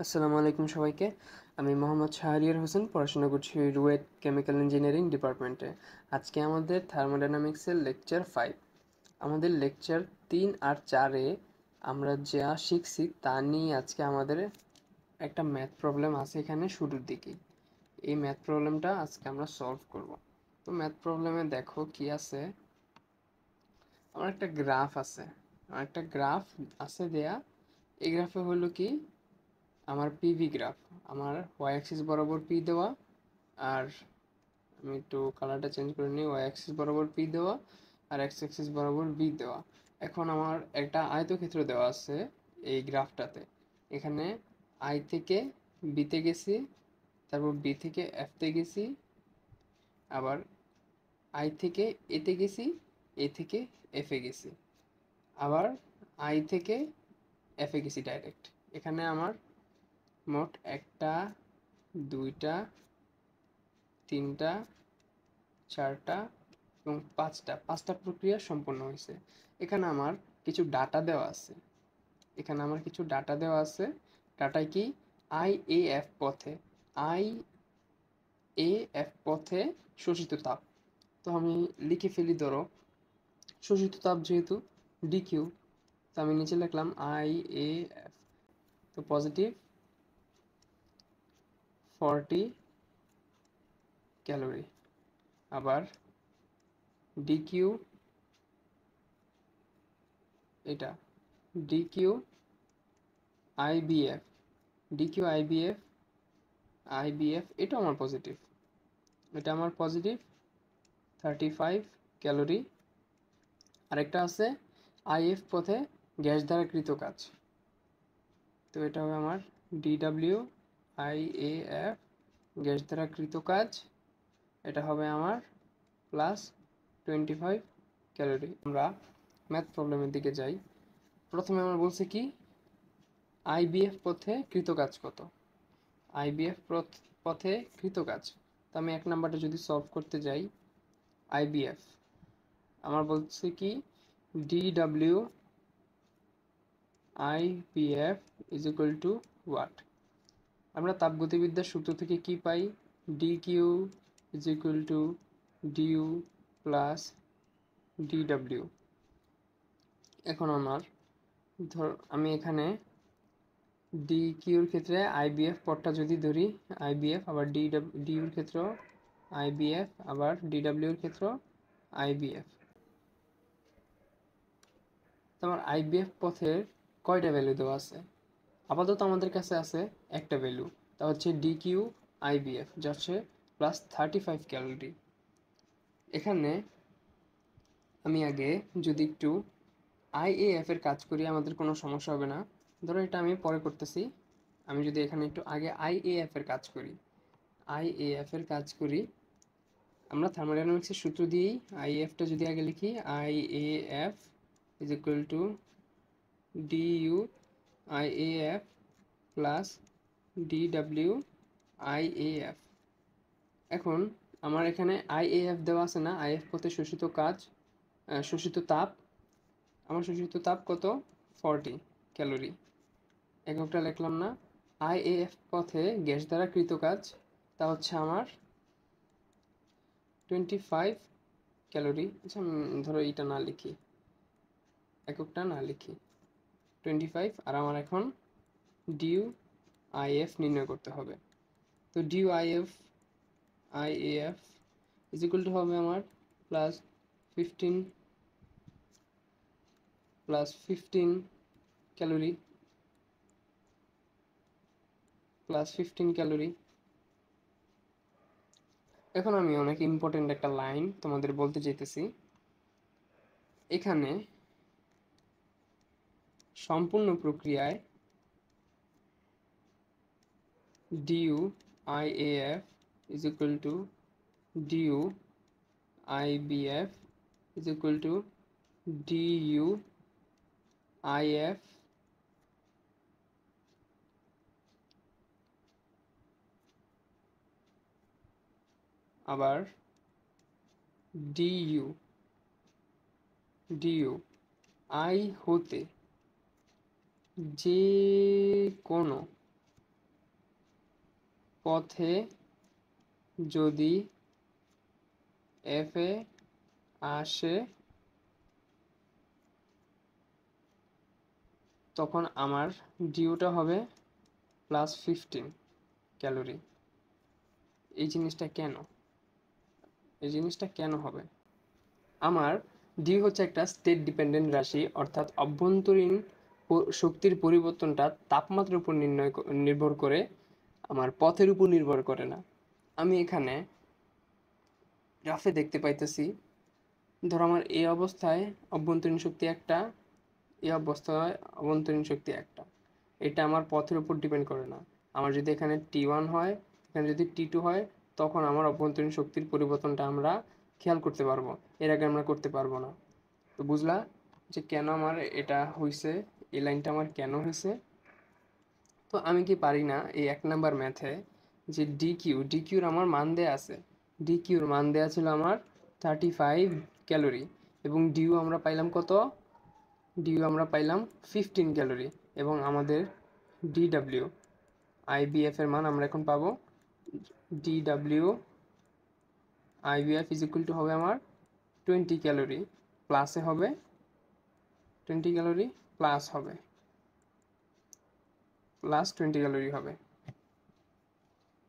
আসসালামু আলাইকুম সবাইকে। আমি মোহাম্মদ শাহরিয়ার হোসেন, পড়াশোনা করছি রুয়েট কেমিক্যাল ইঞ্জিনিয়ারিং ডিপার্টমেন্টে। আজকে আমাদের থার্মোডাইনামিক্সের লেকচার 5। আমাদের লেকচার 3 আর 4-এ আমরা যা শিখছি তা নিয়ে আজকে আমাদের একটা ম্যাথ প্রবলেম আছে এখানে শুরুর দিকে। এই ম্যাথ প্রবলেমটা আজকে আমরা সলভ করব। তো ম্যাথ প্রবলেমে দেখো কি আছে। আমার একটা গ্রাফ আছে, দেয়া। এই গ্রাফে হলো কি, আমার পিভি গ্রাফ। আমার ওয়াই অ্যাক্সিস বরাবর পি দেওয়া, আর আমি একটু কালারটা চেঞ্জ করে নিই। ওয়াই অ্যাক্সিস বরাবর পি দেওয়া আর এক্স অ্যাক্সিস বরাবর বি দেওয়া। এখন আমার একটা আয়তক্ষেত্র দেওয়া আছে এই গ্রাফটাতে। এখানে আই থেকে বিতে গেছি, তারপর বি থেকে এফতে গেছি, আবার আই থেকে এতে গেছি, এ থেকে এফে গেছি, আবার আই থেকে এফে গেছি ডাইরেক্ট। এখানে আমার মোট একটা, দুইটা, তিনটা, চারটা এবং পাঁচটা প্রক্রিয়া সম্পন্ন হয়েছে। এখানে আমার কিছু ডাটা দেওয়া আছে। ডাটায় কি, আই এ এফ পথে আই এ এফ পথে শোষিত তাপ। তো আমি লিখে ফেলি, ধরো শোষিত তাপ যেহেতু ডিকিউ, তো আমি নিচে লিখলাম আই এ এফ। তো পজিটিভ 40 ক্যালোরি। আবার ডিকিউ, এটা DQ IBF, DQ IBF, IBF এটা আমার পজিটিভ, 35 ক্যালোরি। আরেকটা আছে আইএফ পথে গ্যাস দ্বারা কৃত কাজ, তো এটা হবে আমার ডিডাব্লিউ আইএএফ, গ্যাস দ্বারা কৃত কাজ। এটা হবে আমার প্লাস 25 ক্যালোরি। আমরা ম্যাথ প্রবলেমের দিকে যাই। প্রথমে আমার বলছে কি, আইবিএফ পথে কৃত কাজ কত। আইবিএফ পথে কৃত কাজ, তো আমি 1 নাম্বারটা যদি সলভ করতে যাই, আইবিএফ আমার বলছে কি, DW IBF is equal to what. আমরা তাপগতিবিদ্যার সূত্র থেকে কি পাই, D Q is equal to due plus DW. এখন আমার আমি এখানে ডি কিউর ক্ষেত্রে আইবিএফ পদটা যদি ধরি, আইবিএফ আবার ডিউর ক্ষেত্র আইবিএফ, আবার ডিডাব্লিউর ক্ষেত্র আইবিএফ। তোমার আইবিএফ পথের কয়টা ভ্যালু দেওয়া আছে? আপাতত আমাদের কাছে আছে একটা ভ্যালু, তা হচ্ছে ডি কিউ আইবিএফ, যা হচ্ছে প্লাস 35 ক্যালোরি। এখানে আমি আগে যদি একটু আইএএফ এর কাজ করি, আমাদের কোনো সমস্যা হবে না। ধরো এটা আমি পরে করতেছি। আমি যদি এখানে একটু আগে আইএএফ এর কাজ করি, আমরা থার্মোডাইনামিক্সের সূত্র দিয়েই আইএফটা যদি আগে লিখি, IAF is equal to DU IAF plus DW IAF. এখন আমার এখানে আইএএফ দেওয়া আছে না, আইএফ পথে শোষিত তাপ। আমার শোষিত তাপ কত, 40 ক্যালোরি। এককটা লিখলাম না। আইএএফ পথে গ্যাস দ্বারা কৃত কাজ, তা হচ্ছে আমার 25 ক্যালোরি। আচ্ছা, ধরো এইটা না লিখি, এককটা না লিখি, 25। আর আমার এখন ডিউ আইএফ নির্ণয় করতে হবে। তো D U I F is equal to হবে আমার প্লাস 15 ক্যালোরি, প্লাস 15 ক্যালোরি। এখন আমি অনেক ইম্পর্টেন্ট একটা লাইন তোমাদের বলতে চাইতেছি। এখানে সম্পূর্ণ প্রক্রিয়ায় D U I A F is equal to D U I B F is equal to D U I F আবার ডিইউ ডিইউ আই হতে যে কোনো পথে যদি এফ এ আসে তখন আমার ডিউটা হবে +15 ক্যালোরি। এই জিনিসটা কেন? এই জিনিসটা কেন হবে? আমার ডি হচ্ছে একটা স্টেট ডিপেন্ডেন্ট রাশি, অর্থাৎ অভ্যন্তরীণ শক্তির পরিবর্তনটা তাপমাত্রার উপর নির্ভর করে, আমার পথের উপর নির্ভর করে না। আমি এখানে গ্রাফে দেখতে পাইতেছি, ধর আমার এই অবস্থায় অভ্যন্তরীণ শক্তি একটা, এই অবস্থায় অভ্যন্তরীণ শক্তি একটা। এটা আমার পথের উপর ডিপেন্ড করে না। আমার যদি এখানে T1 হয়, এখানে যদি T2 হয়, তখন আমার অভ্যন্তরীণ শক্তির পরিবর্তনটা আমরা খেয়াল করতে পারবো, এর আগে আমরা করতে পারবো না। তো বুঝলা যে কেন আমার এটা হয়েছে, এই লাইনটা আমার কেন হয়েছে? তো আমি কি পারি না এই 1 নাম্বার ম্যাথে যে ডিকিউর আমার মান দেয়া আছে, ডিকিউর মান দেয়া ছিল আমার 35 ক্যালোরি, এবং ডিউ আমরা পাইলাম কত? ডিউ আমরা পাইলাম 15 ক্যালোরি, এবং আমাদের ডিডাব্লিউ আইবিএফ এর মান আমরা এখন পাবো DW IBF is equal to হবে আমার 20 ক্যালোরি, প্লাসে হবে 20 ক্যালোরি প্লাস হবে +20 ক্যালোরি হবে।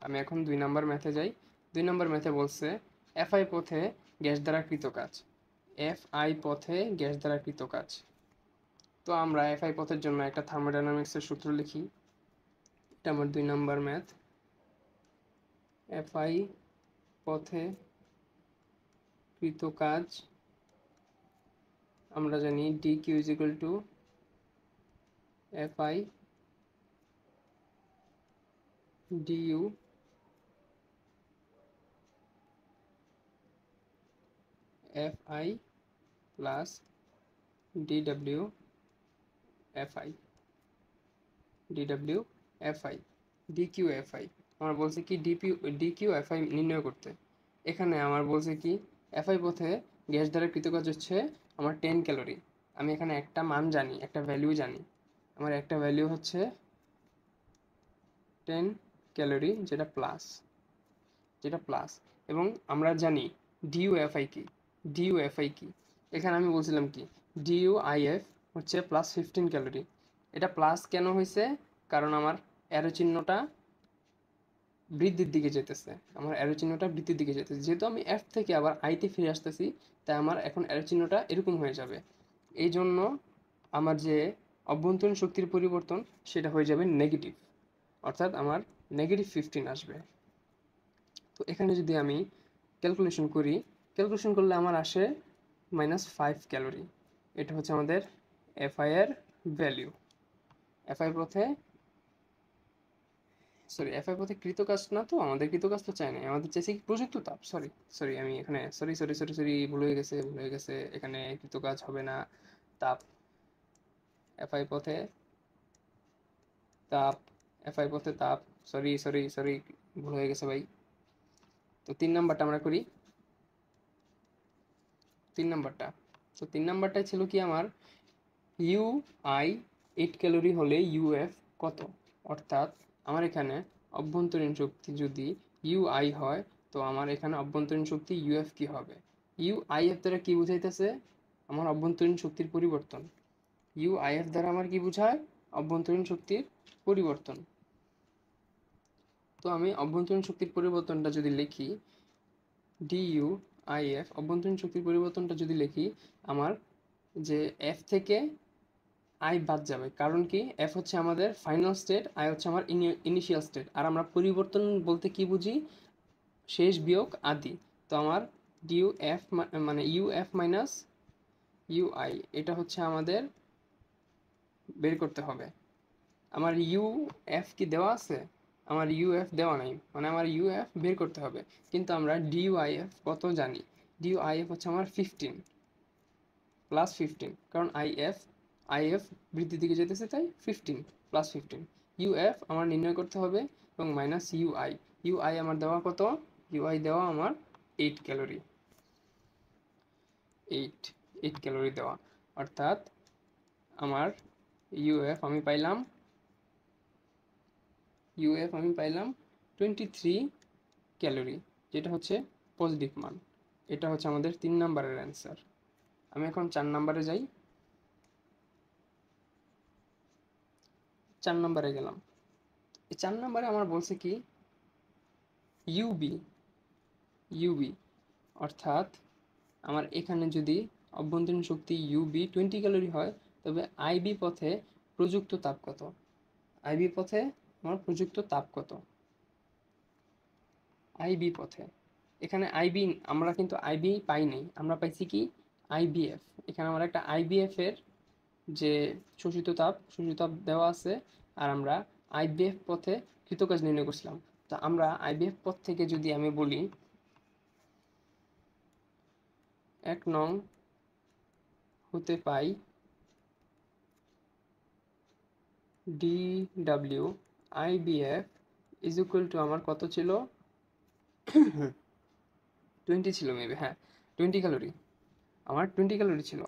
আমি এখন 2 নাম্বার ম্যাথে যাই। 2 নাম্বার ম্যাথে বলছে এফআই পথে গ্যাস দ্বারা কৃত কাজ, এফআই পথে গ্যাস দ্বারা কৃত কাজ। তো আমরা এফআই পথের জন্য একটা থার্মোডাইনামিক্সের সূত্র লিখি। এটা আমার 2 নাম্বার ম্যাথ। এফআই পথে কৃত কাজ আমরা জানি D Q is equal to F I D U F I plus D W F I, D W F I, D Q F I. আমার বলছে কি ডিকিউ এফআই নির্ণয় করতে। এখানে আমার বলছে কি এফআই পথে গ্যাস দ্বারা কৃতকাজ হচ্ছে আমার 10 ক্যালোরি। আমি এখানে একটা মান জানি, একটা ভ্যালু জানি। আমার একটা ভ্যালু হচ্ছে 10 ক্যালোরি, যেটা প্লাস, এবং আমরা জানি ডিইউএফআই কি, ডিইউএফআই কি। এখানে আমি বলছিলাম কি ডিইউআইএফ হচ্ছে +15 ক্যালোরি। এটা প্লাস কেন হয়েছে? কারণ আমার অ্যারো চিহ্নটা বৃদ্ধির দিকে যেতেছে, আমার অ্যারো চিহ্নটা বৃদ্ধির দিকে যেতেছে। যেহেতু আমি এফ থেকে আবার আইতে ফিরে আসতেছি, তাই আমার এখন অ্যারো চিহ্নটা এরকম হয়ে যাবে। এই জন্য আমার যে অভ্যন্তরীণ শক্তির পরিবর্তন সেটা হয়ে যাবে নেগেটিভ, অর্থাৎ আমার -15 আসবে। তো এখানে যদি আমি ক্যালকুলেশন করি, ক্যালকুলেশন করলে আমার আসে -5 ক্যালোরি। এটা হচ্ছে আমাদের এফআই এর ভ্যালু। এফআই পথে এফআই পথে কৃতকাজ না, তো আমাদের কৃতকাজ তো চাই না, আমাদের চাইছে কি প্রযুক্ত তাপ। সরি আমি এখানে সরি ভুল হয়ে গেছে। এখানে কৃতকাজ হবে না, তাপ। এফআই পথে তাপ, এফআই পথে তাপ, সরি ভুল হয়ে গেছে ভাই। তো 3 নাম্বারটা আমরা করি। 3 নাম্বারটা, তো 3 নাম্বারটাই ছিল কি আমার ইউ আই 8 ক্যালোরি হলে ইউএফ কত? অর্থাৎ আমার এখানে অভ্যন্তরীণ শক্তি যদি ইউ আই হয়, তো আমার এখানে অভ্যন্তরীণ শক্তি ইউএফ কি হবে? ইউ আই এফ দ্বারা কি বুঝাইতেছে? আমার অভ্যন্তরীণ শক্তির পরিবর্তন। ইউ আই এফ দ্বারা আমার কি বোঝায়? অভ্যন্তরীণ শক্তির পরিবর্তন। তো আমি অভ্যন্তরীণ শক্তির পরিবর্তনটা যদি লিখি, ডিইউ আই এফ অভ্যন্তরীণ শক্তির পরিবর্তনটা যদি লিখি, আমার যে এফ থেকে আই বাদ যাবে। কারণ কি, এফ হচ্ছে আমাদের ফাইনাল স্টেট, আই হচ্ছে আমার ইনিশিয়াল স্টেট। আর আমরা পরিবর্তন বলতে কি বুঝি? শেষ বিয়োগ আদি। তো আমার ডিউ এফ মানে U F minus U I, এটা হচ্ছে আমাদের বের করতে হবে। আমার ইউ এফ কি দেওয়া আছে? আমার ইউ এফ দেওয়া নাই, মানে আমার ইউ এফ বের করতে হবে। কিন্তু আমরা ডিউ আই এফ কত জানি? ডিউ আই এফ হচ্ছে আমার 15 +15, কারণ আই এফ বৃদ্ধির দিকে যেতেছে, তাই 15 +15। ইউএফ আমার নির্ণয় করতে হবে, এবং মাইনাস ইউআই। ইউআই আমার দেওয়া কত? ইউআই দেওয়া আমার 8 ক্যালোরি, 8 ক্যালোরি দেওয়া। অর্থাৎ আমার ইউএফ আমি পাইলাম 23 ক্যালোরি, যেটা হচ্ছে পজিটিভ মান। এটা হচ্ছে আমাদের 3 নাম্বারের অ্যান্সার। আমি এখন 4 নাম্বারে যাই। 4 নাম্বারে গেলাম। এই 4 নাম্বারে আমার বলছে কি ইউবি, ইউবি অর্থাৎ আমার এখানে যদি অভ্যন্তরীণ শক্তি ইউবি 20 ক্যালোরি হয়, তবে আইবি পথে প্রযুক্ত তাপ কত? আইবি পথে আমার প্রযুক্ত তাপ কত? আইবি পথে, এখানে আইবি আমরা কিন্তু আইবি পাই নাই, আমরা পাইছি কি আইবিএফ। এখানে আমার একটা আইবিএফ এর যে শোষিত তাপ দেওয়া আছে, আর আমরা আইবিএফ পথে কৃতকাজ নির্ণয় করছিলাম। তো আমরা আইবিএফ পথ থেকে যদি আমি বলি 1 নং হতে পাই D W IBF is equal to আমার কত ছিল 20 ছিল মেবি, হ্যাঁ 20 ক্যালোরি, আমার 20 ক্যালোরি ছিল।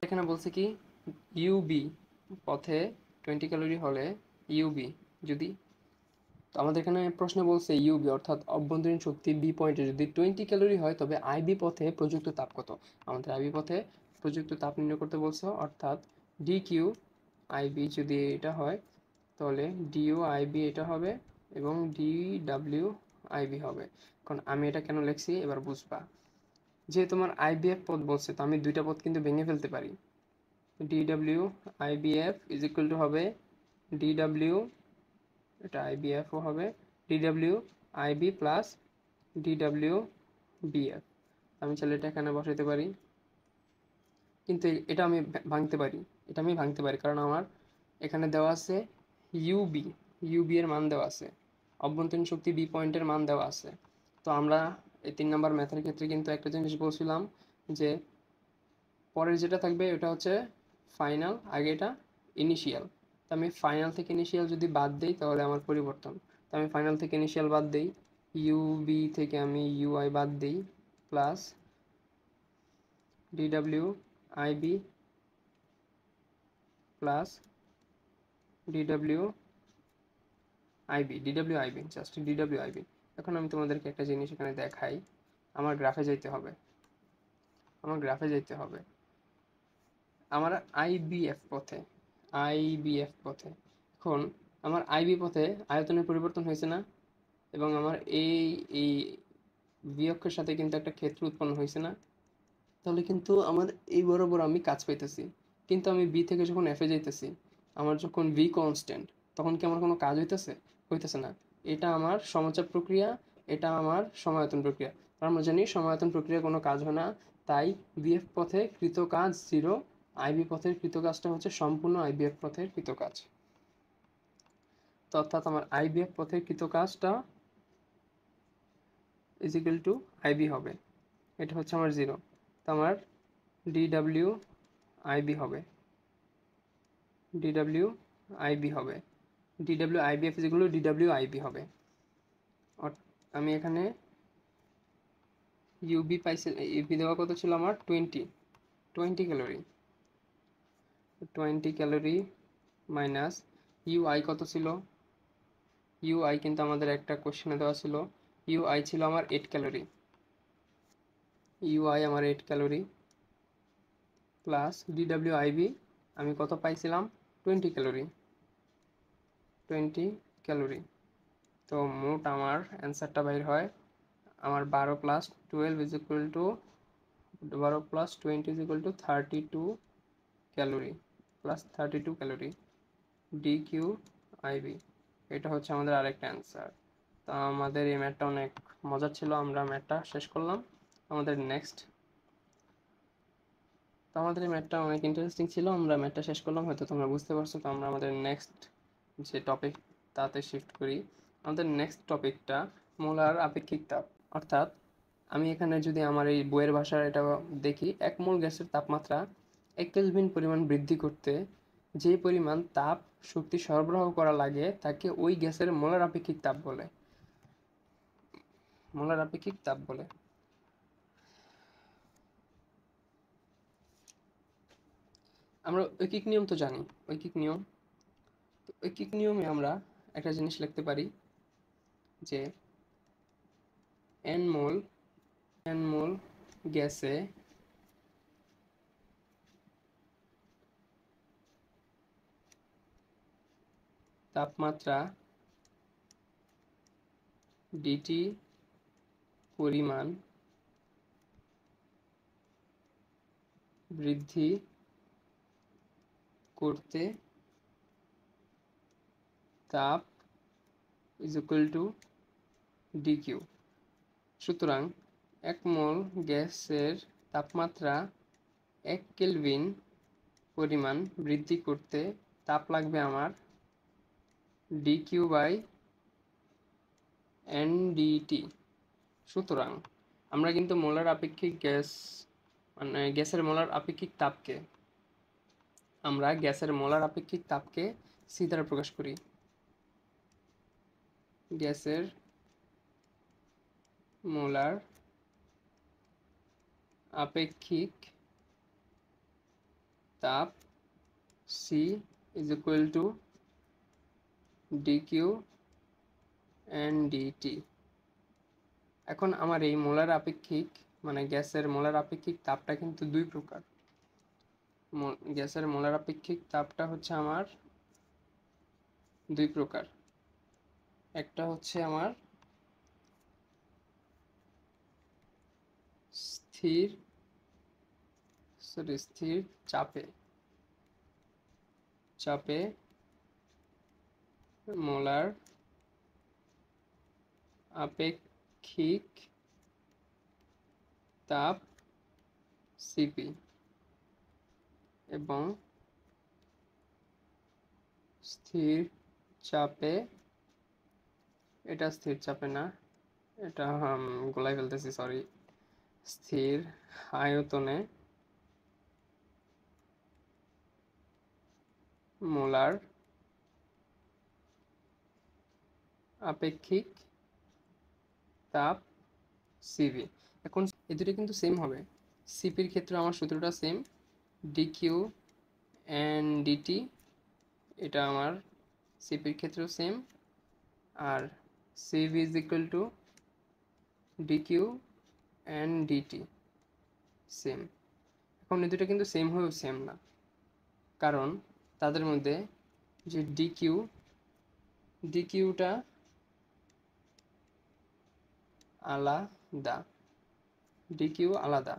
এখানে বলছে কি ইউবি পথে 20 ক্যালোরি হলে ইউবি যদি, তো আমাদের এখানে প্রশ্ন বলছে ইউবি অর্থাৎ অভ্যন্তরীণ শক্তি বি পয়েন্টে যদি 20 ক্যালোরি হয়, তবে আইবি পথে প্রযুক্ত তাপ কত? আমাদের আইবি পথে প্রযুক্ত তাপ নির্ণয় করতে বলছে, অর্থাৎ ডি কিউ আইবি যদি এটা হয়, তাহলে ডিইউ আইবি এটা হবে এবং ডি ডাব্লিউ আইবি হবে। কারণ আমি এটা কেন লিখছি এবার বুঝবা। যে তোমার আইবিএফ পদ বলছে, তো আমি দুইটা পদ কিন্তু ভেঙে ফেলতে পারি। D W IBF is equal to হবে ডি ডাব্লিউ, এটা আইবিএফও হবে D W I B plus D W B F. আমি চাইলে এটা এখানে বসাইতে পারি, কিন্তু এটা আমি ভাঙতে পারি, এটা আমি ভাঙতে পারি কারণ আমার এখানে দেওয়া আছে ইউবি, ইউবি এর মান দেওয়া আছে, অভ্যন্তরীণ শক্তি বি পয়েন্টের মান দেওয়া আছে। তো আমরা এই 3 নাম্বার ম্যাথের ক্ষেত্রে কিন্তু একটা জিনিস বলছিলাম যে পরের যেটা থাকবে ওটা হচ্ছে ফাইনাল, আগে এটা ইনিশিয়াল। তো আমি ফাইনাল থেকে ইনিশিয়াল যদি বাদ দিই তাহলে আমার পরিবর্তন। তো আমি ফাইনাল থেকে ইনিশিয়াল বাদ দিই, ইউবি থেকে আমি ইউআই বাদ দিই plus D W I B plus D W I B just D W I B. এখন আমি তোমাদেরকে একটা জিনিস এখানে দেখাই, আমার গ্রাফে যাইতে হবে, আমার গ্রাফে যাইতে হবে আমার আইবিএফ পথে, আইবিএফ পথে। এখন আমার আইবি পথে আয়তনের পরিবর্তন হয়েছে না, এবং আমার এই বিয়ক্ষের সাথে কিন্তু একটা ক্ষেত্র উৎপন্ন হয়েছে না, তাহলে কিন্তু আমার এই বরাবর আমি কাজ পাইতেছি। কিন্তু আমি বি থেকে যখন এফে যাইতেছি, আমার যখন ভি কনস্ট্যান্ট, তখন কি আমার কোনো কাজ হইতেছে? হইতেছে না। এটা আমার সমচাপ প্রক্রিয়া, এটা আমার সমায়তন প্রক্রিয়া। আর আমরা জানি সমায়তন প্রক্রিয়া কোনো কাজ হয় না, তাই বিএফ পথে কৃত কাজ 0, আইবি পথের কৃত কাজটা হচ্ছে সম্পূর্ণ আইবিএফ পথের কৃত কাজ। তো অর্থাৎ আমার আইবিএফ পথের কৃত কাজটা ইজ ইকুয়াল টু আইবি হবে, এটা হচ্ছে আমার 0। তো আমার ডিডাব্লিউ আইবি হবে, ডিডাব্লিউ আইবি হবে, ডিডাব্লিউ আইবিএফ যেগুলো ডিডাব্লিউ আইবি হবে। আমি এখানে ইউবি পাইছি, ইউবি দেওয়া কত ছিল আমার 20 ক্যালোরি, 20 ক্যালোরি মাইনাস ইউআই কত ছিল, ইউআই কিন্তু আমাদের একটা কোশ্চেনে দেওয়া ছিল, ইউআই ছিল আমার 8 ক্যালোরি, ইউআই আমার 8 ক্যালোরি প্লাস ডিডাব্লিউ আইবি আমি কত পাইছিলাম 20 ক্যালোরি, 20 ক্যালোরি। তো মোট আমার অ্যান্সারটা বাইর হয় আমার 12 plus 12 is equal to 12 plus 20 is equal to 32 calorie plus 32 calorie D Q I B. এটা হচ্ছে আমাদের আরেকটা অ্যান্সার। তো আমাদের এই ম্যাথটা অনেক মজার ছিল, আমরা ম্যাথটা শেষ করলাম। আমাদের নেক্সট, তো আমাদের এই ম্যাথটা অনেক ইন্টারেস্টিং ছিল, আমরা ম্যাথটা শেষ করলাম, হয়তো তোমরা বুঝতে পারছো। তো আমরা আমাদের নেক্সট যে টপিক তাতে শিফট করি। আমাদের নেক্সট টপিকটা মোলার আপেক্ষিক তাপ, অর্থাৎ আমি এখানে যদি আমার এই বইয়ের ভাষার এটা দেখি, এক মোল গ্যাসের তাপমাত্রা 1 কেলভিন পরিমাণ বৃদ্ধি করতে যে পরিমাণ তাপ শক্তি সরবরাহ করা লাগে তাকে ওই গ্যাসের মোলার আপেক্ষিক তাপ বলে, মোলার আপেক্ষিক তাপ বলে। আমরা ঐকিক নিয়ম তো জানি, ঐকিক নিয়ম, তো ঐকিক নিয়মে আমরা একটা জিনিস লিখতে পারি, যে n মোল গ্যাসে তাপমাত্রা ডিটি পরিমাণ বৃদ্ধি করতে তাপ ইজ ইকুয়াল টু ডিকিউ। সুতরাং 1 মোল গ্যাসের তাপমাত্রা 1 কেলভিন পরিমাণ বৃদ্ধি করতে তাপ লাগবে আমার ডিকিউ বাই এনডিটি। সুতরাং আমরা কিন্তু মোলার আপেক্ষিক গ্যাস মানে গ্যাসের মোলার আপেক্ষিক তাপকে সি দ্বারা প্রকাশ করি। গ্যাসের মোলার আপেক্ষিক তাপ C is equal to D Q and D T. এখন আমার এই মোলার আপেক্ষিক মানে গ্যাসের মোলার আপেক্ষিক তাপটা কিন্তু দুই প্রকার। গ্যাসের মোলার আপেক্ষিক তাপটা হচ্ছে আমার দুই প্রকার। একটা হচ্ছে আমার স্থির চাপে মোলার আপেক্ষিক তাপ সিপি এবং স্থির চাপে, এটা স্থির চাপে না, এটা গোলাই ফেলতেছি, সরি, স্থির আয়তনে মোলার আপেক্ষিক তাপ সিভি। এখন এই দুটো কিন্তু সেম হবে। সিপির ক্ষেত্রে আমার সূত্রটা সেম, ডিকিউ এন্ড ডিটি, এটা আমার সিপির ক্ষেত্রেও সেম, আর C V is equal to D Q and D T same. এখন এই দুটো কিন্তু সেম হয়েও সেম না, কারণ তাদের মধ্যে যে ডিকিউটা আলাদা, ডিকিউ আলাদা।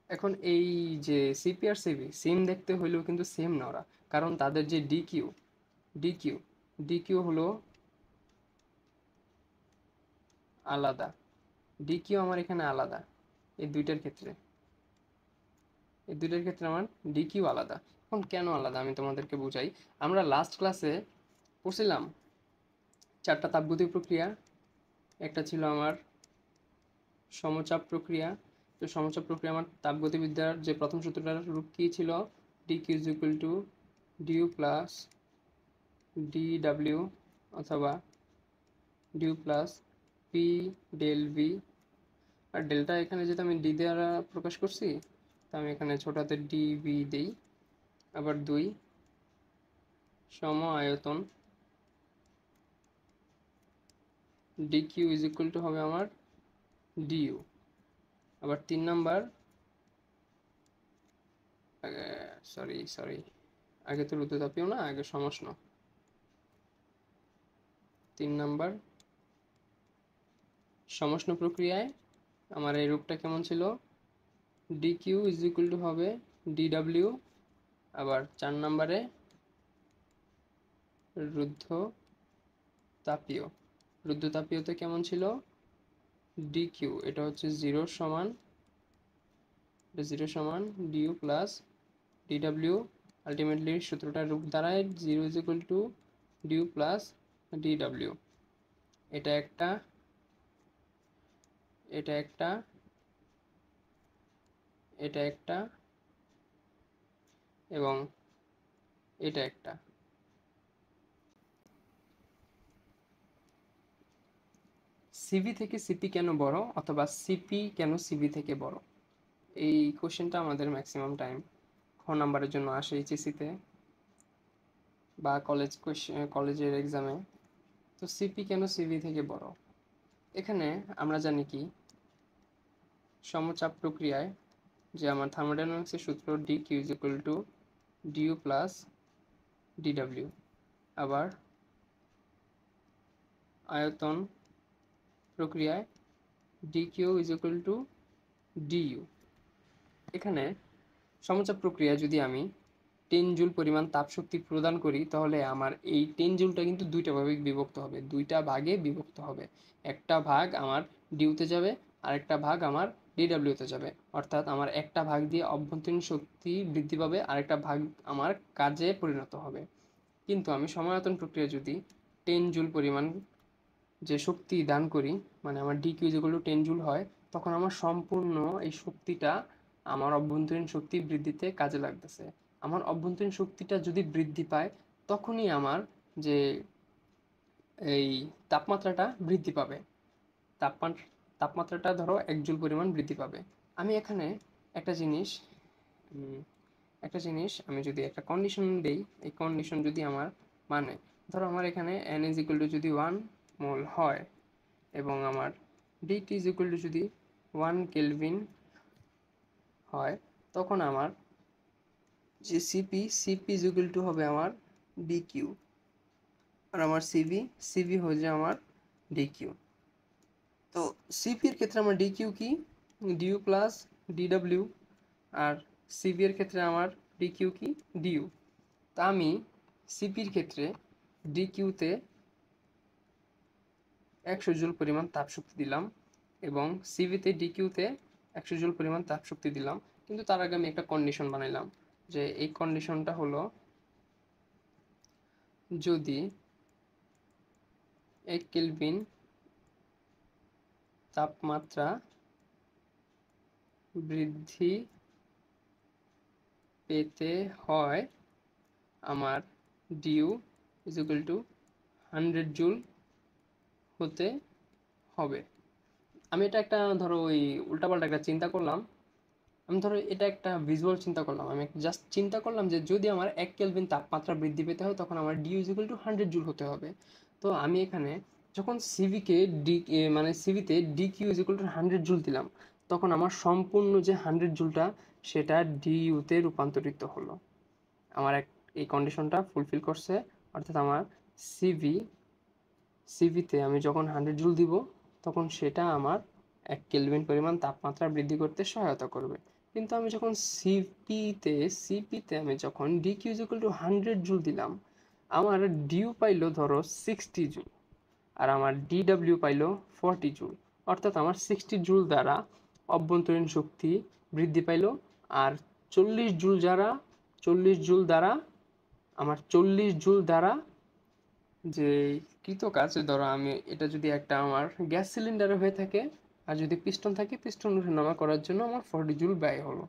এখন এই যে সিপি আর সিভি সেম দেখতে হইলেও কিন্তু সেম না ওরা, কারণ তাদের যে ডিকিউ ডিকিউ হলো আলাদা, ডিকিউ আমার এখানে আলাদা। এই দুইটার ক্ষেত্রে আমার ডিকিউ আলাদা। এখন কেন আলাদা আমি তোমাদেরকে বুঝাই। আমরা লাস্ট ক্লাসে পড়ছিলাম 4টা তাপগতিক প্রক্রিয়া। একটা ছিল আমার সমচাপ প্রক্রিয়া। তো সমচাপ প্রক্রিয়া আমার তাপগতিবিদ্যার যে প্রথম সূত্রটার রূপ কি ছিল, DQ is equal to due plus DW অথবা DU plus P del V. আর ডেল্টা এখানে যেহেতু আমি ডি দ্বারা প্রকাশ করছি, তো আমি এখানে ছোট হাতে ডিভি দিই। আবার 2 সম আয়তন ডিকিউ ইজ ইকুয়াল টু হবে আমার ডিইউ। আবার 3 নাম্বার, সরি আগে তো রুদ্রতাপীয় না, আগে সমষ্ণ। 3 নাম্বার সমষ্ণ প্রক্রিয়ায় আমার এই রূপটা কেমন ছিল, ডিকিউ ইজ ইকুয়াল টু হবে ডিডাব্লিউ। আবার 4 নাম্বারে রুদ্ধতাপীয়তে কেমন ছিল, ডিকিউ এটা হচ্ছে 0 সমান ডিউ প্লাস ডিডাব্লিউ। আলটিমেটলি সূত্রটার রূপ দাঁড়ায় 0 is equal to due plus D W. এটা একটা, এটা একটা, এটা একটা এবং এটা একটা। সিভি থেকে সিপি কেন বড়, অথবা সিপি কেন সিভি থেকে বড়, এই কোশ্চেনটা আমাদের ম্যাক্সিমাম টাইম খ নাম্বারের জন্য আসে এইচএসসিতে। বা কলেজের এক্সামে। তো সিপি কেন সিভি থেকে বড়? এখানে আমরা জানি কি, সমচাপ প্রক্রিয়ায় যে আমার থার্মোডাইনামিক্সের সূত্র D Q is equal to D U plus D W. আবার আয়তন প্রক্রিয়ায় D Q is equal to D U. এখানে সমচাপ প্রক্রিয়া যদি আমি 10 জুল পরিমাণ তাপশক্তি প্রদান করি, তাহলে আমার এই 10 জুলটা কিন্তু দুইটা ভাগে বিভক্ত হবে, দুইটা ভাগে বিভক্ত হবে। একটা ভাগ আমার ডিউতে যাবে, আর একটা ভাগ আমার ডিডাব্লিউতে যাবে। অর্থাৎ আমার একটা ভাগ দিয়ে অভ্যন্তরীণ শক্তি বৃদ্ধি পাবে, আরেকটা ভাগ আমার কাজে পরিণত হবে। কিন্তু আমি সমায়তন প্রক্রিয়া যদি 10 জুল পরিমাণ যে শক্তি দান করি, মানে আমার ডি কিউ যেগুলো 10 জুল হয়, তখন আমার সম্পূর্ণ এই শক্তিটা আমার অভ্যন্তরীণ শক্তি বৃদ্ধিতে কাজে লাগতেছে। আমার অভ্যন্তরীণ শক্তিটা যদি বৃদ্ধি পায়, তখনই আমার যে এই তাপমাত্রাটা বৃদ্ধি পাবে। তাপমাত্রাটা ধরো 1 জুল পরিমাণ বৃদ্ধি পাবে। আমি এখানে একটা জিনিস আমি যদি একটা কন্ডিশন দেই, এই কন্ডিশন যদি আমার মানে ধরো আমার এখানে n ইজ ইকুয়াল টু যদি 1 মোল হয় এবং আমার ডিটি ইজ ইকুয়াল টু যদি 1 কেলভিন হয়, তখন আমার যে সিপি ইজ ইকুয়াল টু হবে আমার ডিকিউ, আর আমার সিভি হয়ে যায় আমার ডিকিউ। তো সিপির ক্ষেত্রে আমার ডিকিউ কি, ডিইউ প্লাস ডিডাব্লিউ, আর সিভি এর ক্ষেত্রে আমার ডিকিউ কি, ডিইউ। তা আমি সিপির ক্ষেত্রে ডিকিউতে 100 জুল পরিমাণ তাপশক্তি দিলাম এবং সিভিতে ডিকিউতে 100 জুল পরিমাণ তাপশক্তি দিলাম। কিন্তু তার আগে আমি একটা কন্ডিশন বানাইলাম, যে এই কন্ডিশনটা হলো যদি 1 কেলভিন তাপমাত্রা বৃদ্ধি পেতে হয়, আমার DU is equal to 100 joule হতে হবে। আমি এটা একটা ধরো ওই উল্টাপাল্টা একটা চিন্তা করলাম। আমি ধরো এটা একটা ভিজুয়াল চিন্তা করলাম, আমি জাস্ট চিন্তা করলাম যে যদি আমার 1 কেলভিন তাপমাত্রা বৃদ্ধি পেতে হয়, তখন আমার DU is equal to 100 joule হতে হবে। তো আমি এখানে যখন সিভিকে মানে সিভিতে DQ is equal to 100 joule দিলাম, তখন আমার সম্পূর্ণ যে 100 জুলটা সেটা ডিইউতে রূপান্তরিত হলো। আমার এই কন্ডিশনটা ফুলফিল করছে। অর্থাৎ আমার সিভিতে আমি যখন 100 জুল দিব, তখন সেটা আমার 1 কেলভিন পরিমাণ তাপমাত্রা বৃদ্ধি করতে সহায়তা করবে। কিন্তু আমি যখন সিপিতে আমি যখন DQ is equal to 100 joule দিলাম, আমার ডিইউ পাইলো ধরো 60 জুল, আর আমার ডিডাব্লিউ পাইলো 40 জুল। অর্থাৎ আমার 60 জুল দ্বারা অভ্যন্তরীণ শক্তি বৃদ্ধি পাইলো, আর 40 জুল দ্বারা আমার 40 জুল দ্বারা যে কৃতকাজ, ধরো আমি এটা যদি একটা আমার গ্যাস সিলিন্ডারে হয়ে থাকে, আর যদি পিস্টন থাকে, পিস্টন ওঠানামা করার জন্য আমার 40 জুল ব্যয় হলো।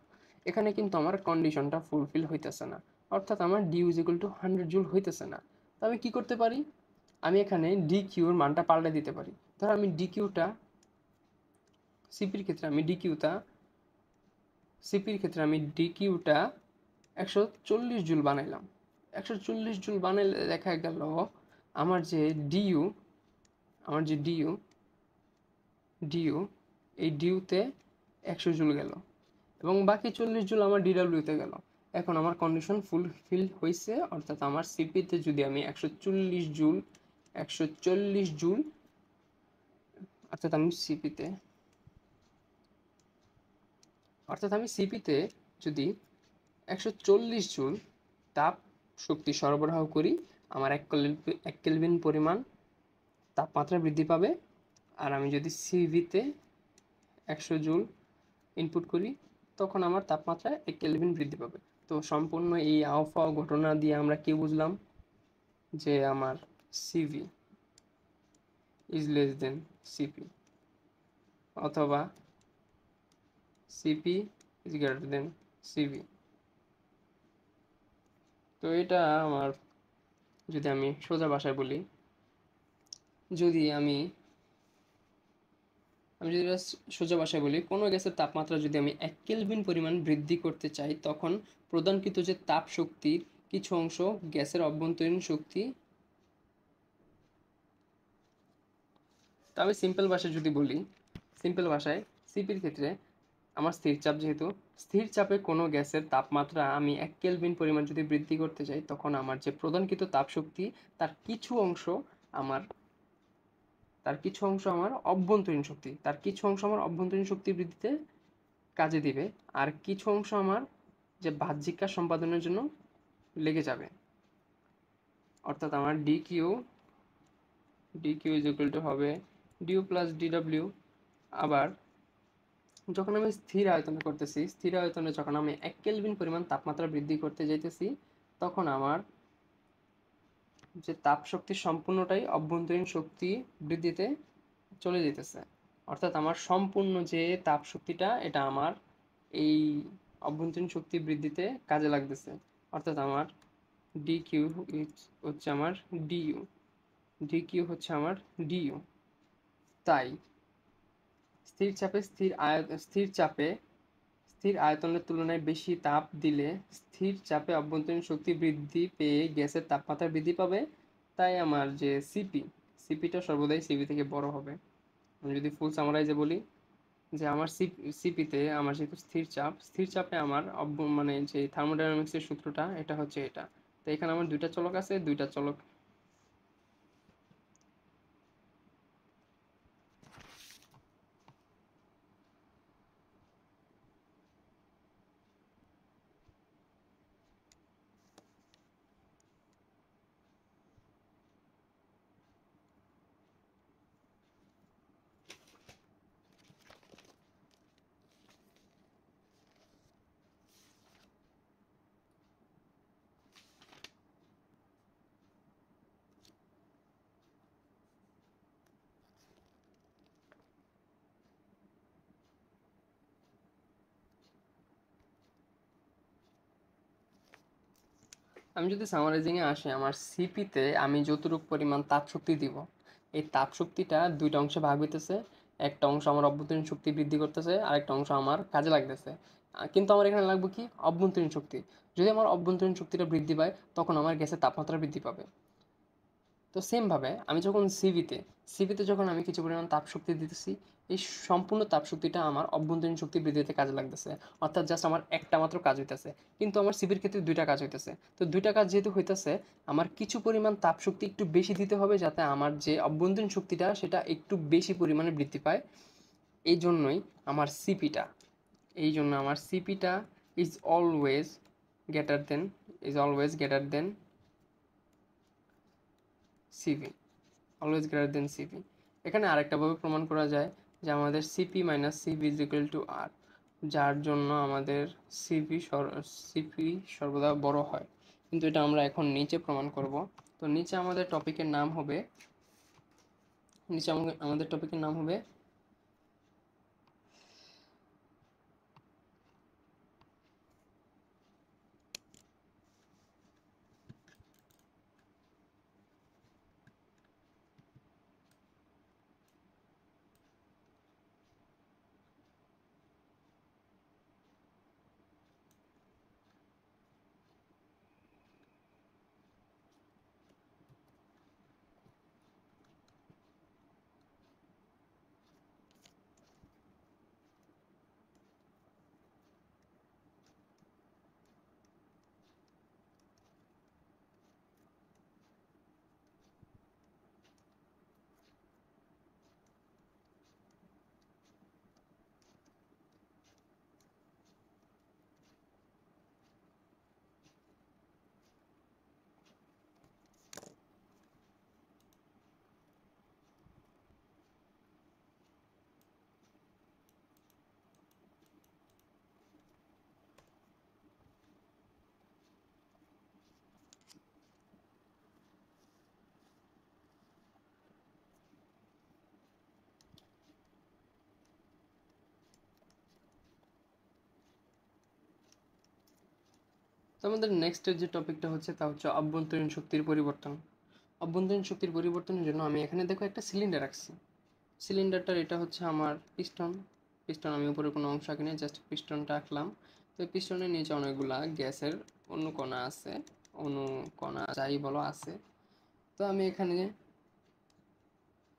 এখানে কিন্তু আমার কন্ডিশনটা ফুলফিল হইতেছে না, অর্থাৎ আমার DU is equal to 100 joule হইতেছে না। তো আমি কি করতে পারি, আমি এখানে ডি কিউর মানটা পাল্টে দিতে পারি। ধরো আমি ডিকিউটা সিপির ক্ষেত্রে আমি ডিকিউটা 140 জুল বানাইলাম। 140 জুল বানাইলে দেখা গেল আমার যে ডিইউ ডিইউ এই ডিইউতে 100 জুল গেল এবং বাকি 40 জুল আমার ডিডাব্লিউতে গেল। এখন আমার কন্ডিশন ফুলফিল হয়েছে। অর্থাৎ আমার সিপিতে যদি আমি 140 জুল অর্থাৎ আমি সিপিতে যদি 140 জুল তাপ শক্তি সরবরাহ করি, আমার 1 কেলভিন পরিমাণ তাপমাত্রা বৃদ্ধি পাবে। আর আমি যদি সিভিতে 100 জুল ইনপুট করি, তখন আমার তাপমাত্রা 1 কেলভিন বৃদ্ধি পাবে। তো সম্পূর্ণ এই আওফাও ঘটনা দিয়ে আমরা কি বুঝলাম, যে আমার CV is less than CP, অথবা CP is greater than CV. তো এটা আমার, যদি আমি সোজা ভাষায় বলি, যদি আমি যদি সোজা ভাষায় বলি, কোনো গ্যাসের তাপমাত্রা যদি আমি 1 কেলভিন পরিমাণ বৃদ্ধি করতে চাই, তখন প্রদানকৃত যে তাপ শক্তির কিছু অংশ গ্যাসের অভ্যন্তরীণ শক্তি। তো আমি সিম্পল ভাষায় যদি বলি, সিম্পল ভাষায় সিপির ক্ষেত্রে আমার স্থির চাপ, যেহেতু স্থির চাপে কোনো গ্যাসের তাপমাত্রা আমি 1 কেলভিন পরিমাণ যদি বৃদ্ধি করতে চাই, তখন আমার যে প্রদানকৃত তাপশক্তি তার কিছু অংশ আমার অভ্যন্তরীণ শক্তি, তার কিছু অংশ আমার অভ্যন্তরীণ শক্তি বৃদ্ধিতে কাজে দিবে, আর কিছু অংশ আমার যে বাহ্যিক কাজ সম্পাদনের জন্য লেগে যাবে। অর্থাৎ আমার ডিকিউ ইজ ইকুয়াল টু হবে ডিউ প্লাস ডিডব্লিউ। আবার যখন আমি স্থির আয়তনে করতেছি, স্থির আয়তনে যখন আমি 1 কেলভিন পরিমাণ তাপমাত্রা বৃদ্ধি করতে যাইতেছি, তখন আমার যে তাপ শক্তি সম্পূর্ণটাই অভ্যন্তরীণ শক্তি বৃদ্ধিতে চলে যেতেছে। অর্থাৎ আমার সম্পূর্ণ যে তাপ শক্তিটা, এটা আমার এই অভ্যন্তরীণ শক্তি বৃদ্ধিতে কাজে লাগতেছে। অর্থাৎ আমার ডিকিউ হচ্ছে আমার ডিইউ, ডিকিউ হচ্ছে আমার ডিইউ। তাই স্থির চাপে স্থির তুলনায় বেশি তাপ দিলে স্থির চাপে অভ্যন্তরীণ শক্তি বৃদ্ধি পেয়ে গ্যাসের তাপমাত্রা বৃদ্ধি পাবে। তাই আমার যে সিপিটা সর্বদাই সিপি থেকে বড় হবে। আমি যদি ফুল সামারাইজে বলি যে আমার সিপিতে আমার যেহেতু স্থির চাপে আমার মানে যে থার্মোডাইনামিক্সের সূত্রটা, এটা হচ্ছে এটা। তো এখানে আমার দুইটা চলক আছে, দুইটা চলক। আমি যদি সামারাইজিংয়ে আসি, আমার সিপিতে আমি যতটুকু পরিমাণ তাপ শক্তি দিব, এই তাপ শক্তিটা দুইটা অংশে ভাগ হইতেছে। একটা অংশ আমার অভ্যন্তরীণ শক্তি বৃদ্ধি করতেছে, আর একটা অংশ আমার কাজে লাগতেছে। কিন্তু আমার এখানে লাগবে কি, অভ্যন্তরীণ শক্তি। যদি আমার অভ্যন্তরীণ শক্তিটা বৃদ্ধি পায়, তখন আমার গ্যাসের তাপমাত্রা বৃদ্ধি পাবে। তো সেমভাবে আমি যখন সিভিতে যখন আমি কিছু পরিমাণ তাপশক্তি দিতেছি, এই সম্পূর্ণ তাপশক্তিটা আমার অভ্যন্তরীণ শক্তি বৃদ্ধিতে কাজে লাগতেছে। অর্থাৎ জাস্ট আমার একটা মাত্র কাজ হইতেছে। কিন্তু আমার সিভির ক্ষেত্রে দুইটা কাজ হইতেছে। তো দুইটা কাজ যেহেতু হইতেছে, আমার কিছু পরিমাণ তাপশক্তি একটু বেশি দিতে হবে, যাতে আমার যে অভ্যন্তরীণ শক্তিটা সেটা একটু বেশি পরিমাণে বৃদ্ধি পায়। এই জন্যই আমার সিপিটা এই জন্য আমার সিপিটা is always greater than CV, always greater than CP. এখানে আরেকটাভাবে প্রমাণ করা যায় যে আমাদের CP minus CV is equal to R, যার জন্য আমাদের সিপি সর্বদা বড় হয়। কিন্তু এটা আমরা এখন নিচে প্রমাণ করব। তো নিচে আমাদের টপিকের নাম হবে নিচে আমাদের টপিকের নাম হবে তো আমাদের নেক্সটের যে টপিকটা হচ্ছে তা হচ্ছে অভ্যন্তরীণ শক্তির পরিবর্তন। অভ্যন্তরীণ শক্তির পরিবর্তনের জন্য আমি এখানে দেখো একটা সিলিন্ডার রাখছি। সিলিন্ডারটার এটা হচ্ছে আমার পিস্টন আমি উপরে কোনো অংশ আঁকিনি, জাস্ট পিস্টনটা আঁকলাম। তো পিস্টনের নিচে অনেকগুলা গ্যাসের অন্য কণা আছে। অণু কণা যাই বলো আছে। তো আমি এখানে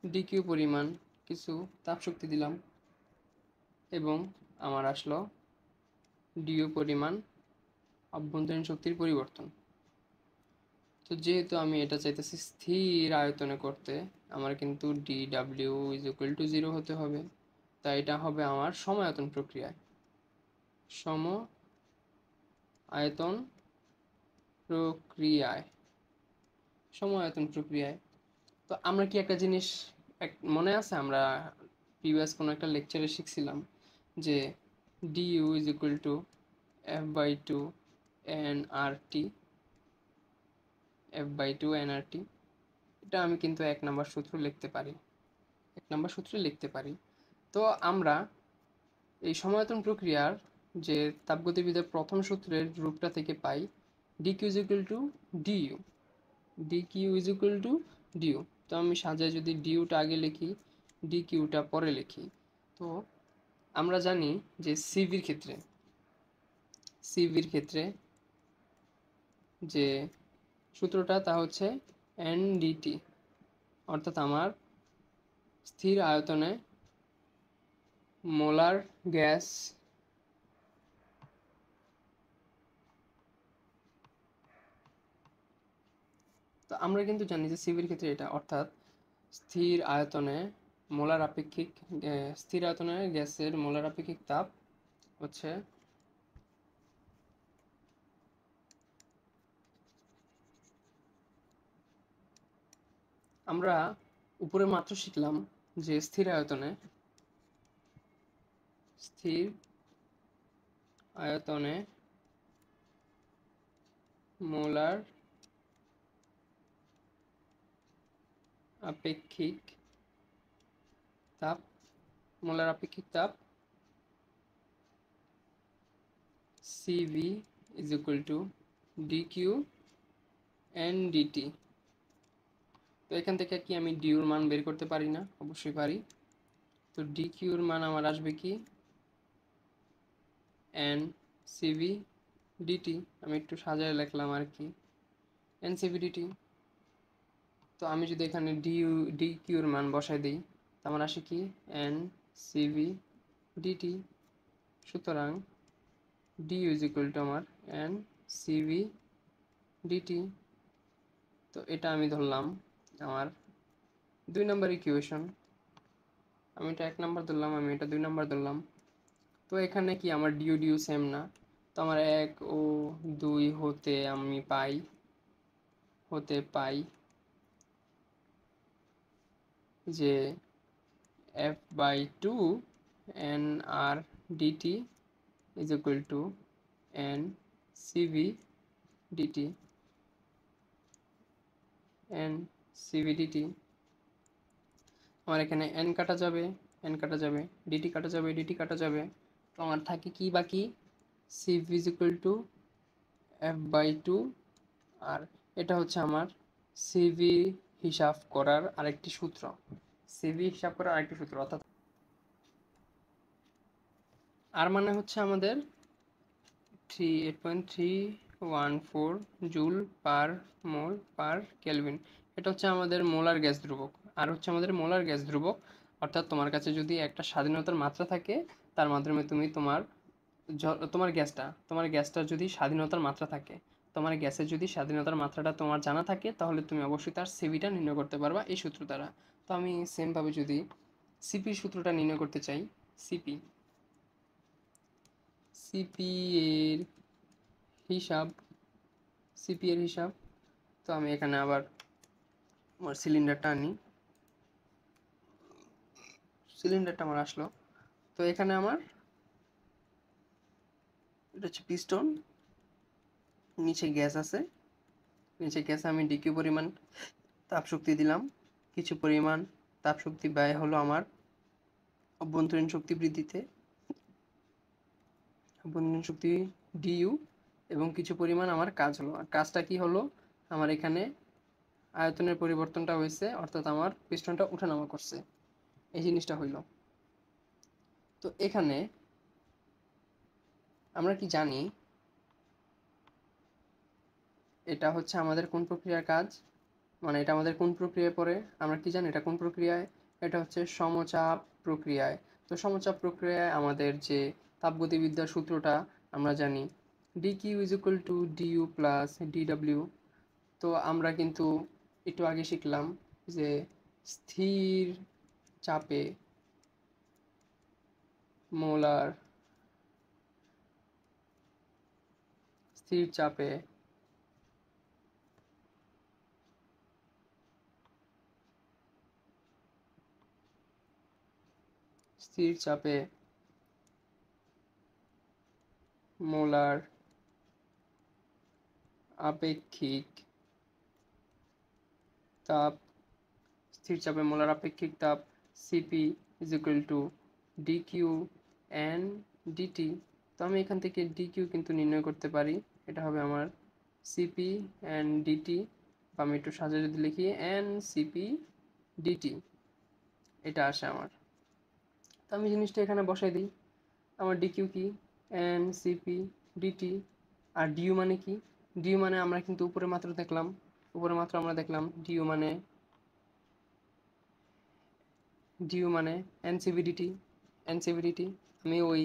ডিকিউ পরিমাণ কিছু তাপ শক্তি দিলাম এবং আমার আসলো ডিউ পরিমাণ অভ্যন্তরীণ শক্তির পরিবর্তন। তো যেহেতু আমি এটা চাইতেছি স্থির আয়তনে করতে, আমার কিন্তু D W is equal two 0 হতে হবে। তাই এটা হবে আমার সমায়তন প্রক্রিয়ায়, সম আয়তন প্রক্রিয়ায়, সমায়তন প্রক্রিয়ায়। তো আমরা কি একটা জিনিস মনে আছে, আমরা প্রিভিয়াস কোনো একটা লেকচারে শিখছিলাম যে DU is equal to F/2 nRT, F/2 nRT। এটা আমি কিন্তু 1 নম্বর সূত্র লিখতে পারি, 1 নম্বর সূত্রে লিখতে পারি। তো আমরা এই সমায়তন প্রক্রিয়ার যে তাপগতিবিদের প্রথম সূত্রের রূপটা থেকে পাই DQ is equal to DU, DQ is equal to DU. তো আমি সাজায় যদি ডিইউটা আগে লিখি, ডিকিউটা পরে লিখি। তো আমরা জানি যে সিভির ক্ষেত্রে যে সূত্রটা তা হচ্ছে এনডিটি, অর্থাৎ আমার স্থির আয়তনে মোলার গ্যাস তো আমরা কিন্তু জানি যে সিভির ক্ষেত্রে এটা, অর্থাৎ স্থির আয়তনে মোলার আপেক্ষিক স্থির আয়তনে গ্যাসের মোলার আপেক্ষিক তাপ হচ্ছে আমরা উপরে মাত্র শিখলাম যে স্থির আয়তনে মোলার আপেক্ষিক তাপ, মোলার আপেক্ষিক তাপ C V is equal to D Q N D T. তো এখান থেকে কি আমি ডিউর মান বের করতে পারি না? অবশ্যই পারি। তো ডিকিউর মান আমার আসবে কি এন সিভি ডিটি, আমি একটু সাজায় লিখলাম আর কি, এন সিভি ডিটি। তো আমি যদি এখানে ডিকিউর মান বসাই দিই, তো আমার আসে কি এন সিভি ডিটি। সুতরাং ডিউ ইজ ইকুয়াল টু আমার এন সিভি ডিটি। তো এটা আমি ধরলাম আমার 2 নম্বর ইকুয়েশন। আমি এটা 1 নম্বর ধরলাম, আমি এটা 2 নম্বর ধরলাম। তো এখানে কি আমার ডিউ ডিউ সেম না? তো আমার 1 ও 2 হতে আমি পাই যে F/2 nR/dt is equal to n CV dt, n CV dt। আমার এখানে n কাটা যাবে, n কাটা যাবে, dt কাটা যাবে, dt কাটা যাবে। তো আমার থাকে কি বাকি, CV is equal to F/2 R এটা হচ্ছে আমার সিভি হিসাব করার আরেকটি সূত্র, সিভি হিসাব করার আরেকটি সূত্র। অর্থাৎ আর মানে হচ্ছে আমাদের 8.314 জুল পার মোল পার কেলভিন। এটা হচ্ছে আমাদের মোলার গ্যাস ধ্রুবক। আর হচ্ছে আমাদের মোলার গ্যাস ধ্রুবক, অর্থাৎ তোমার কাছে যদি একটা স্বাধীনতার মাত্রা থাকে, তার মাধ্যমে তুমি তোমার গ্যাসটা যদি স্বাধীনতার মাত্রা থাকে, তোমার গ্যাসের যদি স্বাধীনতার মাত্রাটা তোমার জানা থাকে, তাহলে তুমি অবশ্যই তার সিভিটা নির্ণয় করতে পারবা এই সূত্র দ্বারা। তো আমি সেমভাবে যদি সিপির সূত্রটা নির্ণয় করতে চাই, সিপি সিপি এর হিসাব সিপি এর হিসাব, তো আমি এখানে আবার আমার সিলিন্ডারটা আনি, সিলিন্ডারটা আমার আসলো। তো এখানে আমার এটা হচ্ছে পিস্টন, নিচে গ্যাস আছে, নিচে গ্যাসে আমি ডিকিউ পরিমাণ তাপ শক্তি দিলাম, কিছু পরিমাণ তাপ শক্তি ব্যয় হলো আমার অভ্যন্তরীণ শক্তি বৃদ্ধিতে, অভ্যন্তরীণ শক্তি ডিইউ, এবং কিছু পরিমাণ আমার কাজ হলো। আর কাজটা কি হলো, আমার এখানে আয়তনের পরিবর্তনটা হয়েছে, অর্থাৎ আমার পিস্টনটা উঠানামা করছে, এই জিনিসটা হইল। তো এখানে আমরা কি জানি এটা হচ্ছে আমাদের কোন প্রক্রিয়ার কাজ, মানে এটা আমাদের কোন প্রক্রিয়ায় পড়ে, আমরা কি জানি এটা কোন প্রক্রিয়ায়, এটা হচ্ছে সমচাপ প্রক্রিয়ায়। তো সমচাপ প্রক্রিয়ায় আমাদের যে তাপগতিবিদ্যার সূত্রটা আমরা জানি, DQ is equal to D U plus DW. তো আমরা কিন্তু একটু আগে শিখলাম যে স্থির চাপে মোলার স্থির চাপে স্থির চাপে মোলার আপেক্ষিক তাপ, স্থির চাপে মোলার আপেক্ষিক তাপ C P is equal to D Q N D T. তো আমি এখান থেকে ডিকিউ কিন্তু নির্ণয় করতে পারি, এটা হবে আমার সিপি এন ডিটি, বা আমি একটু সাজিয়ে যদি লিখি এন সিপি ডিটি, এটা আসে আমার। তো আমি জিনিসটা এখানে বসাই দিই, আমার ডিকিউ কি এন সিপি ডিটি, আর ডিউ মানে কি, ডিউ মানে আমরা কিন্তু উপরে মাত্র দেখলাম, উপরে মাত্র আমরা দেখলাম ডিউ মানে এনসিভিডিটি, এনসিভিডিটি। আমি ওই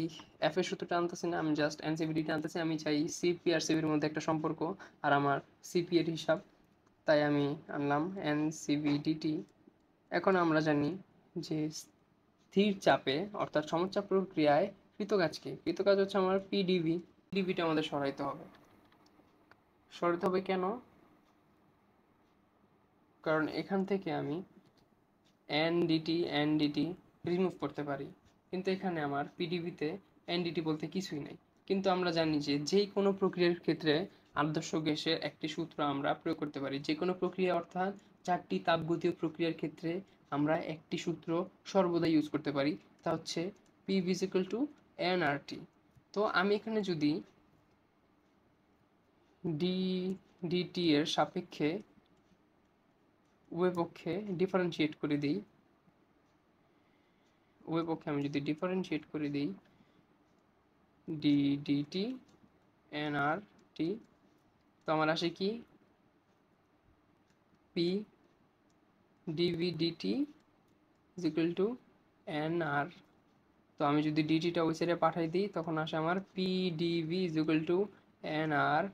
এফ এর সূত্রটা আনতেছি না, আমি জাস্ট এনসিভিডিটি আনতেছি, আমি চাই সিপি আর সিভির মধ্যে একটা সম্পর্ক আর আমার সিপি এর হিসাব, তাই আমি আনলাম এনসিভিডিটি। এখন আমরা জানি যে স্থির চাপে অর্থাৎ সমচাপ প্রক্রিয়ায় কৃতকাজকে, কৃতকাজ হচ্ছে আমার পিডিবি, পিডিবিটা আমাদের সরাইতে হবে। সরাইতে হবে কেন, কারণ এখান থেকে আমি এনডিটি রিমুভ করতে পারি, কিন্তু এখানে আমার পিডিবিতে এনডিটি বলতে কিছুই নেই। কিন্তু আমরা জানি যে যেই কোনো প্রক্রিয়ার ক্ষেত্রে আদর্শ গ্যাসের একটি সূত্র আমরা প্রয়োগ করতে পারি, যে কোনো প্রক্রিয়া অর্থাৎ চারটি তাপগতীয় প্রক্রিয়ার ক্ষেত্রে আমরা একটি সূত্র সর্বদা ইউজ করতে পারি, তা হচ্ছে পি ভিজিক্যাল টু এনআরটি। তো আমি এখানে যদি ডি ডিটি এর সাপেক্ষে উভয় পক্ষে ডিফারেন্সিয়েট করে দিই, উভয় পক্ষে আমি যদি ডিফারেন্সিয়েট করে দিই D DT N R T, তো আমার আসে কি P DV DT is equal to N R. তো আমি যদি ডিটিটা ওই সাইডে পাঠাই দিই তখন আসে আমার P D V is equal to N R,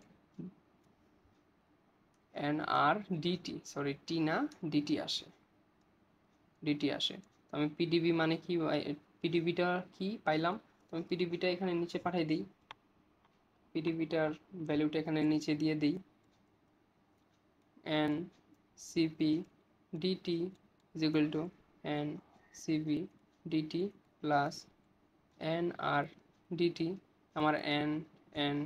N R D T, sorry T না ডিটি আসে, ডিটি আসে। তো আমি পিডিবি মানে কি, পিডিবিটা কি পাইলাম, তো আমি পিডিবিটা এখানে নিচে পাঠাই দিই, পিডিবিটার ভ্যালুটা এখানে নিচে দিয়ে দিই, N CP DT is equal to N CP DT plus N R DT. আমার এন এন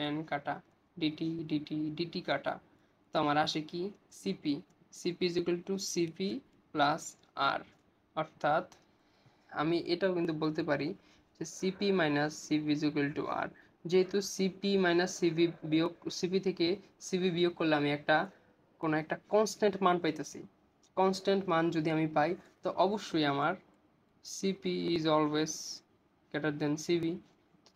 এন কাটা, ডিটি ডিটি ডিটি কাটা, তো আমার আসে কি CP, CP is equal to CP plus R. অর্থাৎ আমি এটাও কিন্তু বলতে পারি যে CP minus CP is equal to R. যেহেতু সিপি মাইনাস সিপি বিয়োগ, সিপি থেকে সিপি বিয়োগ করলে আমি একটা কোনো একটা কনস্ট্যান্ট মান পাইতেছি, কনস্ট্যান্ট মান যদি আমি পাই তো অবশ্যই আমার C P is always greater than C B.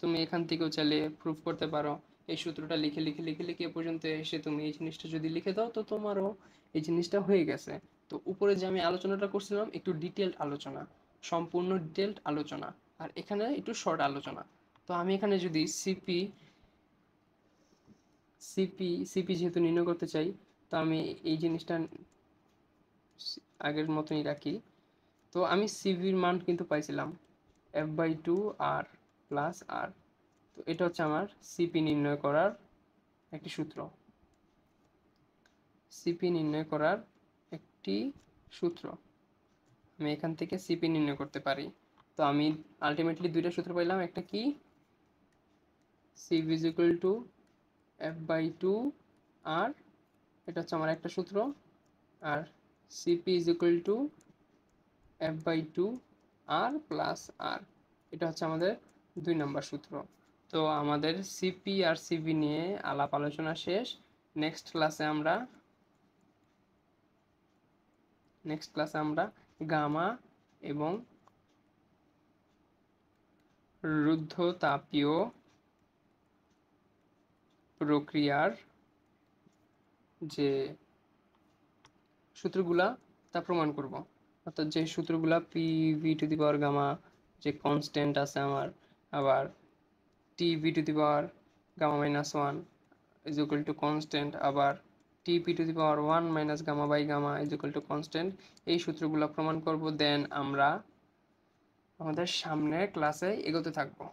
তুমি এখান থেকেও চাইলে প্রুফ করতে পারো, এই সূত্রটা লিখে লিখে লিখে লিখে এ পর্যন্ত এসে তুমি এই জিনিসটা যদি লিখে দাও তো তোমারও এই জিনিসটা হয়ে গেছে। তো উপরে যে আমি আলোচনাটা করছিলাম একটু ডিটেলড আলোচনা, সম্পূর্ণ ডিটেলড আলোচনা, আর এখানে একটু শর্ট আলোচনা। তো আমি এখানে যদি সিপি সিপি সিপি যেহেতু নির্ণয় করতে চাই, তো আমি এই জিনিসটা আগের মতনই রাখি। তো আমি সিভির মান কিন্তু পাইছিলাম F/2 আর প্লাস আর। তো এটা হচ্ছে আমার সিপি নির্ণয় করার একটি সূত্র, সিপি নির্ণয় করার একটি সূত্র, আমি এখান থেকে সিপি নির্ণয় করতে পারি। তো আমি আলটিমেটলি দুইটা সূত্র পাইলাম, একটা কি CV is equal to F/2 R, এটা হচ্ছে আমার একটা সূত্র, আর CP is equal to F/2 R plus R, এটা হচ্ছে আমাদের 2 নম্বর সূত্র। তো আমাদের সিপি আর সিভি নিয়ে আলাপ আলোচনা শেষ। নেক্সট ক্লাসে আমরা গামা এবং রুদ্ধতাপীয় প্রক্রিয়ার যে সূত্রগুলা তা প্রমাণ করব। অর্থাৎ যে সূত্রগুলা P V to the power gamma যে কনস্ট্যান্ট আছে আমার, আবার T V to the power gamma minus one is equal to constant, আবার T P to the power one minus gamma by gamma is equal to constant, এই সূত্রগুলো প্রমাণ করব। দেন আমরা আমাদের সামনের ক্লাসে এগোতে থাকবো।